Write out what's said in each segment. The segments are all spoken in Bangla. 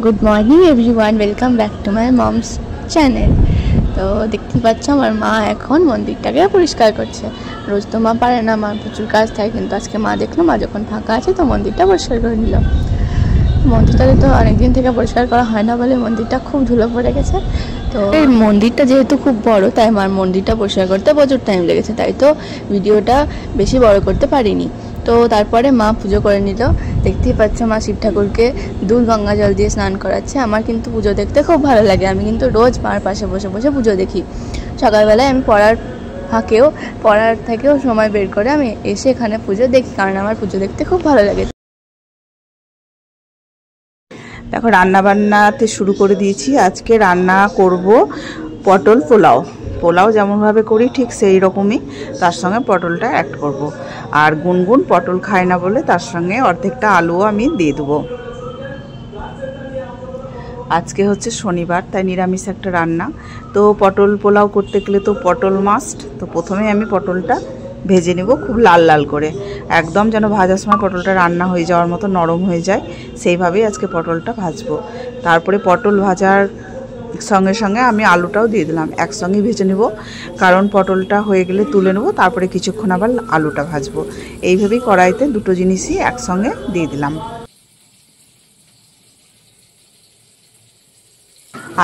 Good morning everyone, welcome back to my mom's channel. तो देखते पाচ্ছ আমার মা এখন মন্দিরটাকে পরিষ্কার করছে। রোজ তো মা পারে না, মা প্রচুর কাজ থাকে, কিন্তু আজকে মা দেখলো মা যখন ফাঁকা আছে তো মন্দিরটা পরিষ্কার করে নিল। মন্দিরটাতে তো অনেকদিন থেকে পরিষ্কার করা হয় না বলে মন্দিরটা খুব ধুলো পড়ে গেছে। তো এই মন্দিরটা যেহেতু খুব বড় তাই আমার মন্দিরটা পরিষ্কার করতে প্রচুর টাইম লেগেছে, তাই তো ভিডিওটা বেশি বড় করতে পারিনি। তো তারপরে মা পুজো করে নিল। দেখতেই পাচ্ছ মা শিব ঠাকুরকে দুধ গঙ্গা জল দিয়ে স্নান করাচ্ছে। আমার কিন্তু পুজো দেখতে খুব ভালো লাগে, আমি কিন্তু রোজ মার পাশে বসে বসে পুজো দেখি। সকালবেলায় আমি পড়ার থেকেও সময় বের করে আমি এসে এখানে পুজো দেখি, কারণ আমার পুজো দেখতে খুব ভালো লাগে। দেখো রান্না বান্নাতে শুরু করে দিয়েছি। আজকে রান্না করব পটল পোলাও। পোলাও যেমনভাবে করি ঠিক সেই রকমই তার সঙ্গে পটলটা অ্যাড করব। আর গুনগুন পটল খায় না বলে তার সঙ্গে অর্ধেকটা আলুও আমি দিয়ে দেবো। আজকে হচ্ছে শনিবার, তাই নিরামিষ একটা রান্না। তো পটল পোলাও করতে গেলে তো পটল মাস্ট। তো প্রথমে আমি পটলটা ভেজে নেব খুব লাল লাল করে, একদম যেন ভাজার সময় পটলটা রান্না হয়ে যাওয়ার মতো নরম হয়ে যায়, সেইভাবেই আজকে পটলটা ভাজবো। তারপরে পটল ভাজার সঙ্গে সঙ্গে আমি আলুটাও দিয়ে দিলাম, একসঙ্গেই ভেজে নেব, কারণ পটলটা হয়ে গেলে তুলে নেব, তারপরে কিছুক্ষণ আবার আলুটা ভাজবো। এইভাবেই কড়াইতে দুটো জিনিসই একসঙ্গে দিয়ে দিলাম।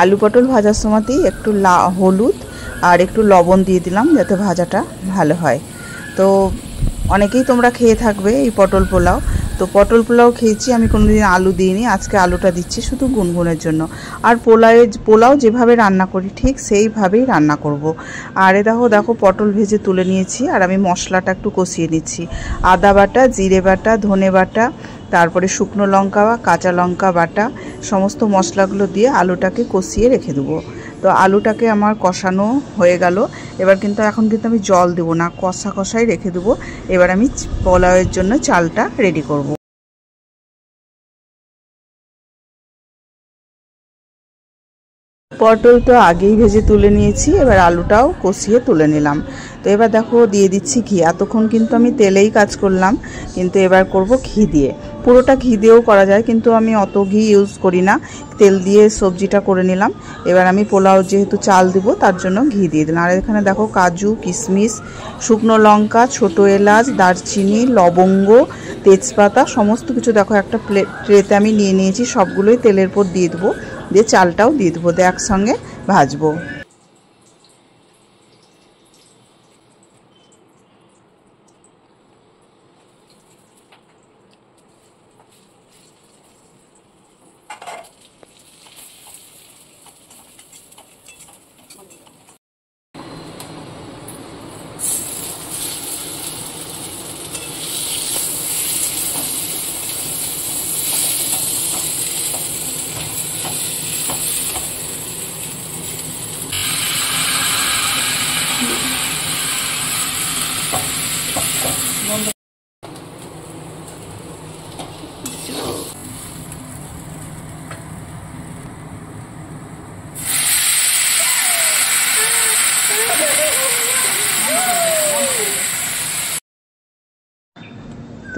আলু পটল ভাজার সময়তেই একটু হলুদ আর একটু লবণ দিয়ে দিলাম যাতে ভাজাটা ভালো হয়। তো অনেকেই তোমরা খেয়ে থাকবে এই পটল পোলাও। তো পটল পোলাও খেয়েছি আমি, কোনোদিন আলু দিইনি, আজকে আলুটা দিচ্ছি শুধু গুনগুনের জন্য। আর পোলাও যেভাবে রান্না করি ঠিক সেইভাবেই রান্না করব। আর দেখো পটল ভেজে তুলে নিয়েছি, আর আমি মশলাটা একটু কষিয়ে নিচ্ছি। আদা বাটা, জিরে বাটা, ধনে বাটা, তারপরে শুকনো লঙ্কা বা কাঁচা লঙ্কা বাটা, সমস্ত মশলাগুলো দিয়ে আলুটাকে কষিয়ে রেখে দেবো। তো আলুটাকে আমার কষানো হয়ে গেল। এখন কিন্তু আমি জল দেবো না, কষাই রেখে দেবো। এবার আমি পোলাওয়ের জন্য চালটা রেডি করব। পটল তো আগেই ভেজে তুলে নিয়েছি, এবার আলুটাও কষিয়ে তুলে নিলাম। তো এবার দেখো দিয়ে দিচ্ছি ঘি। এতক্ষণ কিন্তু আমি তেলেই কাজ করলাম, কিন্তু এবার করব ঘি দিয়ে। পুরোটা ঘি দিয়েও করা যায়, কিন্তু আমি অত ঘি ইউজ করি না, তেল দিয়ে সবজিটা করে নিলাম। এবার আমি পোলাও যেহেতু চাল দিব তার জন্য ঘি দিয়ে দিলাম। আর এখানে দেখো কাজু, কিশমিশ, শুকনো লঙ্কা, ছোটো এলাচ, দারচিনি, লবঙ্গ, তেজপাতা সমস্ত কিছু দেখো একটা ট্রেতে আমি নিয়ে নিয়েছি, সবগুলোই তেলের উপর দিয়ে দেবো, দিয়ে চালটাও দিয়ে দেবো, দিয়ে একসঙ্গে ভাজবো।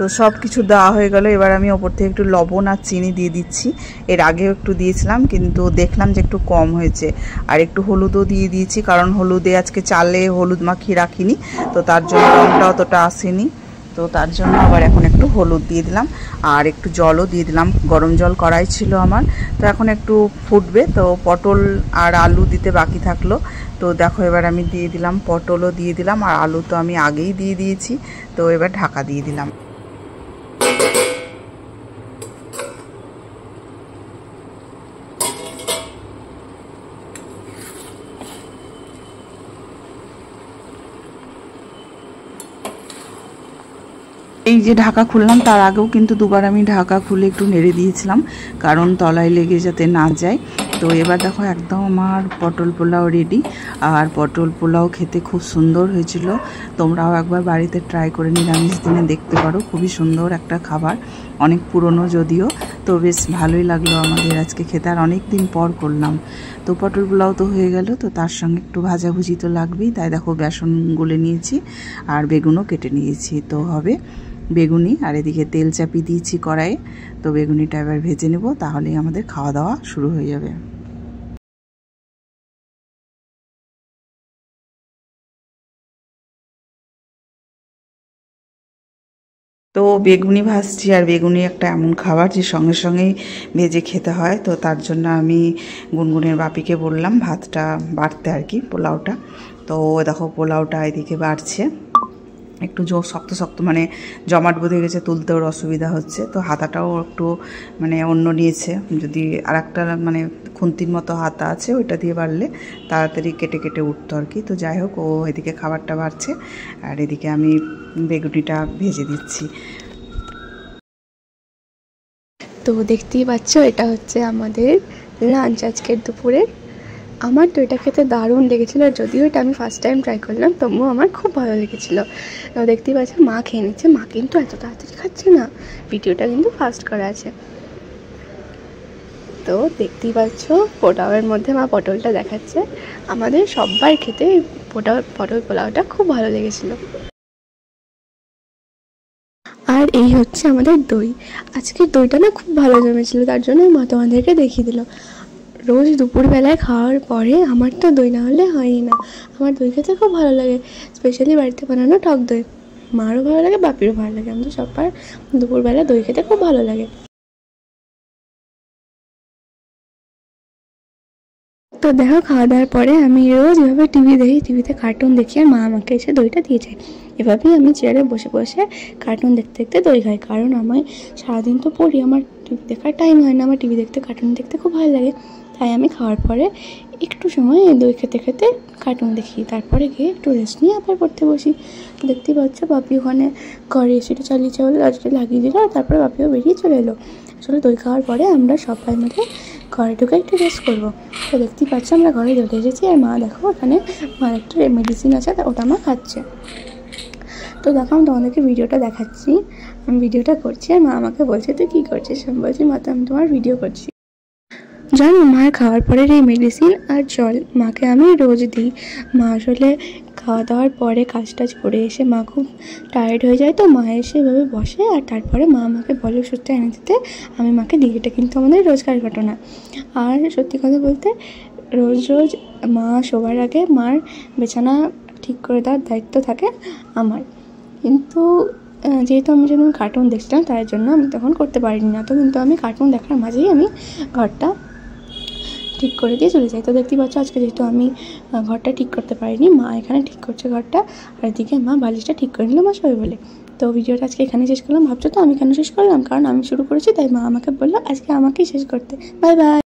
তো সব কিছু দেওয়া হয়ে গেল। এবার আমি ওপর থেকে একটু লবণ আর চিনি দিয়ে দিচ্ছি। এর আগেও একটু দিয়েছিলাম, কিন্তু দেখলাম যে একটু কম হয়েছে। আর একটু হলুদও দিয়ে দিয়েছি, কারণ হলুদে আজকে চালে হলুদ মাখিয়ে রাখিনি, তো তার জন্য রঙটা অতটা আসেনি। তো তার জন্য আবার এখন একটু হলুদ দিয়ে দিলাম, আর একটু জলও দিয়ে দিলাম। গরম জল কড়াই ছিল আমার, তো এখন একটু ফুটবে। তো পটল আর আলু দিতে বাকি থাকলো। তো দেখো এবার আমি দিয়ে দিলাম, পটলও দিয়ে দিলাম, আর আলু তো আমি আগেই দিয়ে দিয়েছি। তো এবার ঢাকা দিয়ে দিলাম। এই যে ঢাকা খুললাম, তার আগেও কিন্তু দুবার আমি ঢাকা খুলে একটু নেড়ে দিয়েছিলাম, কারণ তলায় লেগে যাতে না যায়। তো এবার দেখো একদম আমার পটল পোলাও রেডি। আর পটল পোলাও খেতে খুব সুন্দর হয়েছিল। তোমরাও একবার বাড়িতে ট্রাই করে নিরামিষ দিনে দেখতে পারো, খুবই সুন্দর একটা খাবার, অনেক পুরনো যদিও। তো বেশ ভালোই লাগলো আমাদের আজকে খেতে, আর অনেক দিন পর করলাম। তো পটল পোলাও তো হয়ে গেল, তো তার সঙ্গে একটু ভাজাভুজি তো লাগবেই, তাই দেখো বেসন গুলে নিয়েছি আর বেগুনও কেটে নিয়েছি। তো হবে বেগুনি, আর এদিকে তেল চাপিয়ে দিয়েছি কড়াইয়ে। তো বেগুনিটা এবার ভেজে নেব, তাহলেই আমাদের খাওয়া দাওয়া শুরু হয়ে যাবে। তো বেগুনি ভাজছি, আর বেগুনি একটা এমন খাবার যে সঙ্গে সঙ্গেই ভেজে খেতে হয়। তো তার জন্য আমি গুনগুনের বাপিকে বললাম ভাতটা বাড়তে, আর কি পোলাওটা। তো দেখো পোলাওটা এদিকে বাড়ছে, একটু শক্ত শক্ত মানে জমাট বেঁধে গেছে, তুলতে ওর অসুবিধা হচ্ছে। তো হাতাটাও একটু মানে অন্য নিয়েছে, যদি আর একটা মানে খুন্তির মতো হাতা আছে ওইটা দিয়ে বাড়লে তাড়াতাড়ি কেটে কেটে উঠতো আর কি। তো যাই হোক, ও এদিকে খাবারটা বাড়ছে আর এদিকে আমি বেগুনিটা ভেজে দিচ্ছি। তো দেখতেই পাচ্ছ এটা হচ্ছে আমাদের লাঞ্চ আজকের দুপুরের। আমার তো এটা খেতে দারুণ লেগেছিলো, আর যদিও এটা আমি ফার্স্ট টাইম ট্রাই করলাম তবুও আমার খুব ভালো লেগেছিলো। তো দেখতেই পাচ্ছ মা খেয়ে নিচ্ছে, মা কিন্তু এত তাড়াতাড়ি খাচ্ছে না, ভিডিওটা কিন্তু ফাস্ট করা আছে। তো দেখতেই পাচ্ছ পোলাওয়ের মধ্যে মা পটলটা দেখাচ্ছে। আমাদের সবার খেতে পটল পোলাওটা খুব ভালো লেগেছিলো। আর এই হচ্ছে আমাদের দই। আজকের দইটা না খুব ভালো জমেছিল, তার জন্য মা তোমাদেরকে দেখিয়ে দিল। রোজ দুপুরবেলায় খাওয়ার পরে আমার তো দই না হলে হয়ই না। আমার দই খেতে খুব ভালো লাগে, স্পেশালি বাড়িতে বানানো টক দই। মারও ভালো লাগে, বাপিরও ভালো লাগে। আমাদের সবার দুপুরবেলা দই খেতে খুব ভালো লাগে। তো দেখো খাওয়া দাওয়ার পরে আমি রোজ এভাবে টিভি দেখি, টিভিতে কার্টুন দেখি, আর মা আমাকে এসে দইটা দিয়ে যায়। এভাবেই আমি চেয়ারে বসে বসে কার্টুন দেখতে দেখতে দই খাই, কারণ আমি সারাদিন তো পড়ি, আমার টিভি দেখার টাইম হয় না। আমার টিভি দেখতে কার্টুন দেখতে খুব ভালো লাগে, তাই আমি খাওয়ার পরে একটু সময় দই খেতে খেতে কার্টুন দেখি, তারপরে গিয়ে একটু রেস্ট নিয়ে আবার পড়তে বসি। দেখতেই পাচ্ছ বাপি ওখানে ঘরে এসিটা চালিয়েছে বলে দরজাটা লাগিয়ে দিল, আর তারপরে বাপিও বেরিয়ে চলে এলো। আসলে দই খাওয়ার পরে আমরা সবাই মিলে ঘরে ঢুকে একটু রেস্ট করবো। তো দেখতেই পাচ্ছি আমরা ঘরে ঢুকে এসেছি, আর মা দেখো ওখানে মার একটা মেডিসিন আছে, ওটা মা খাচ্ছে। তো দেখো আমি তোমাদেরকে ভিডিওটা দেখাচ্ছি, আমি ভিডিওটা করছি, আর মা আমাকে বলছে তুই কী করছিস? আমি বলছি মা তো আমি তোমার ভিডিও করছি। জানো মায়ের খাওয়ার পরের এই মেডিসিন আর জল মাকে আমি রোজ দিই। মা আসলে খাওয়া দাওয়ার পরে কাজ টাজ করে এসে মা খুব টায়ার্ড হয়ে যায়, তো মা এসে এভাবে বসে আর তারপরে মা আমাকে বলে ওষুধটা এনে দিতে, আমি মাকে দিই। এটা কিন্তু আমাদের রোজকার ঘটনা। আর সত্যি কথা বলতে রোজ রোজ মা শোবার আগে মার বিছানা ঠিক করে দেওয়ার দায়িত্ব থাকে আমার, কিন্তু যেহেতু আমি যখন কার্টুন দেখছিলাম তার জন্য আমি তখন করতে পারিনি না। তো কিন্তু আমি কার্টুন দেখার মাঝেই আমি ঘরটা ঠিক করে দিয়ে চলে যাই। তো দেখতেই পাচ্ছ আজকে যেহেতু আমি ঘরটা ঠিক করতে পারিনি, মা এখানে ঠিক করছে ঘরটা, আর এদিকে মা বালিশটা ঠিক করে নিল মা শোবে বলে। তো ভিডিওটা আজকে এখানে শেষ করলাম। ভাবছো তো আমি কেন শেষ করলাম? কারণ আমি শুরু করেছি, তাই মা আমাকে বললো আজকে আমাকেই শেষ করতে। Bye bye.